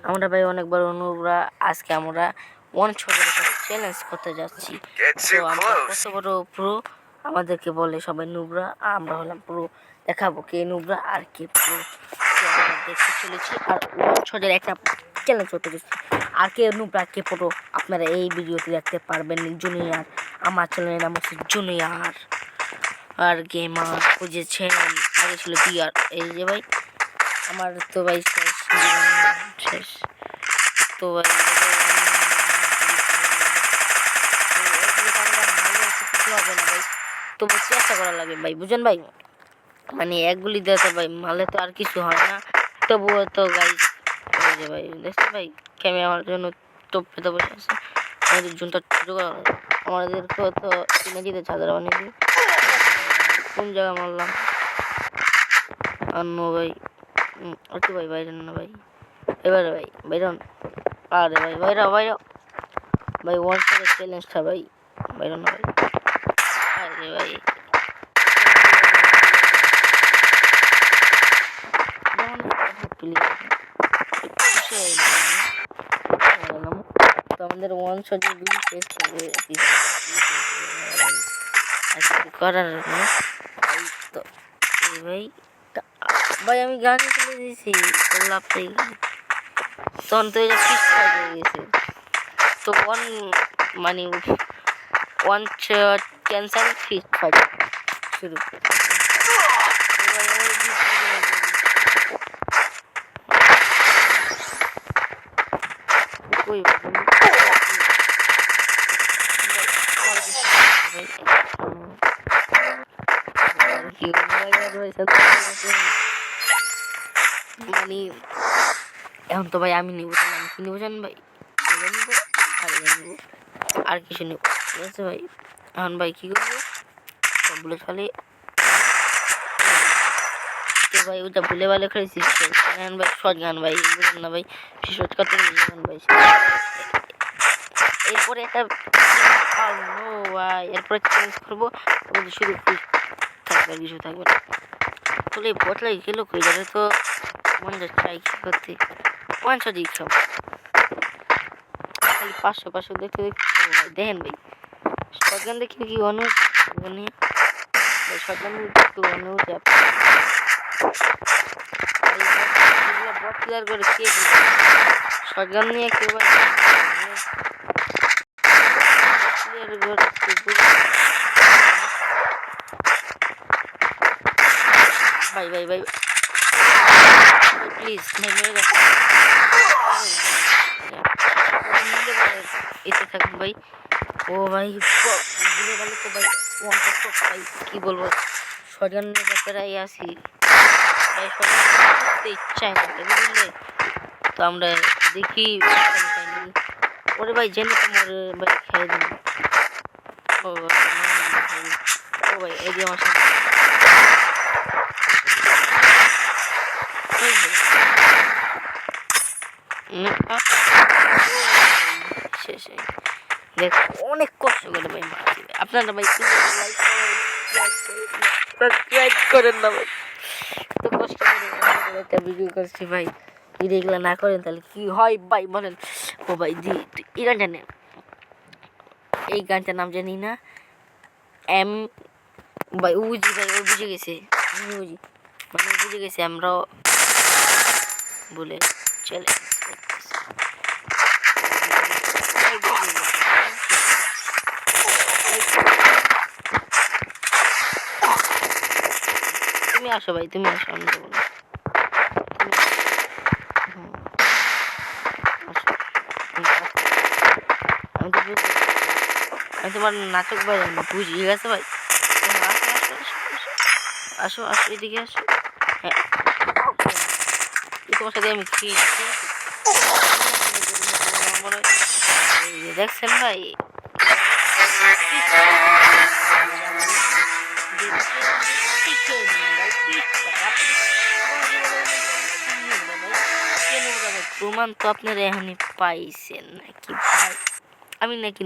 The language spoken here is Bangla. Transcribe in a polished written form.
আমরা ভাই অনেক বড় নুবরা। আজকে আমরা ওয়ান শটের একটা চ্যালেঞ্জ করতে যাচ্ছি। তো আমরা কত বড় প্রো আমাদেরকে বলে সবাই নুবরা, আমরা হলাম প্রো। দেখাবো কে নুবরা আর কে প্রো। আমরা দেখতে চলেছি আর ওয়ান শটের একটা চ্যালেঞ্জ করতে যাচ্ছি। আর কে নুবরা কে প্রো আপনারা এই ভিডিওতে দেখতে পারবেন। জুনিয়র, আমার চ্যানেলের নাম হচ্ছে জুনিয়র আর গেমার, বুঝেছেন? আগে ছিল বিয়ার। এই যে ভাই আমার তো ভাই শেষ তো ভাই কিছু হবে না ভাই, তবু চেষ্টা করা লাগে ভাই, বুঝেন ভাই? মানে এক গুলি দেওয়া তো ভাই মারলে তো আর কিছু হয় না, তবুও তো গাই এই যে ভাই দেখছেন ভাই ক্যামেরা আমার জন্য টপ পেতে বসে আছে। আমাদের জুনটা ছোটো করা আমাদেরকেও তো কিনে দিতে চাঁদের অনেক কোন জায়গা মারলাম অন্য ভাই একটু ভাই বাইরে না ভাই, এবারে ভাই বাইরন, আরে ভাই বাইরে বাইরে ভাই ওয়ান শটের চ্যালেঞ্জটা ভাই বাইরে না ভাই, আরে ভাই তো আমাদের ওয়ান শটের গুলি শেষ করে করার না তো ভাই ভাই আমি গান চলে দিয়েছি লাভ পেয়ে তখন তো এটা ফিক্স হয়ে গেছে। তো ওয়ান মানে ওয়ান ক্যান্সার ফিক্স ফাইট শুরু। ওই মানে এখন তো ভাই আমি নিব, আমি কি নিব জানেন ভাই? নিব আর নিব আর কিছু নেব, ঠিক আছে ভাই? এখন ভাই কী করবো বলে খালি তো ভাই ওটা ভুলে ভালো খেলেছি এখন ভাই শর্ট গান ভাই বুঝলেন না ভাই, শর্ট করতে গান ভাই। এরপরে একটা ভাই এরপরে চেঞ্জ করবো শুধু থাকবে আর কিছু থাকবে না। তাহলে বটলাই খেলো কই যাবে তো মনে যাচ্ছে কি করতে ওয়ান শটই খাও খালি 500 দেখতে দেখতে দেখেন ভাই শটগান দেখে কি অনুভূতি নিয়ে ভাই শটগান একটু অনুভূতি বট প্লেয়ার করে কে শটগান নিয়ে কেউ ভাই ভাই ভাই প্লিজ ভাই মেরে এতে থাকুন ভাই। ও ভাই ভুলে গেল তো ভাই ভাই কী বলবো শটগানের ব্যাপারে আসি ভাই শটগান ইচ্ছাই না বুঝলে। তো আমরা দেখি ওরে ভাই জেনে তো মরে ভাই খেয়ে দিন। ও ভাই এই যে আমার সাথে শেষে দেখ অনেক কষ্ট করে ভাই মারছি আপনারা ভাই সাবস্ক্রাইব করেন না ভাই, তো কষ্ট করে একটা ভিডিও করছি ভাই, ভিডিওগুলো না করেন তাহলে কি হয় ভাই বলেন? ও ভাই জি এই গানটা নেন, এই গানটার নাম জানি না এম ভাই বুঝি ভাই ও বুঝে গেছে বুঝি মানে বুঝে গেছে আমরাও বলে চলে তুমি আসো ভাই তুমি আসো আমি দেবো না আমি তো বুঝতে আমি তোমার নাটক ভাই আমি বুঝি ঠিক আছে ভাই আসো আসো এদিকে আসো। হ্যাঁ তোমার সাথে আমি কি দেখছেন ভাই প্রমাণ তো আপনারা এখনই পাইছেন নাকি ভাই? আমি নাকি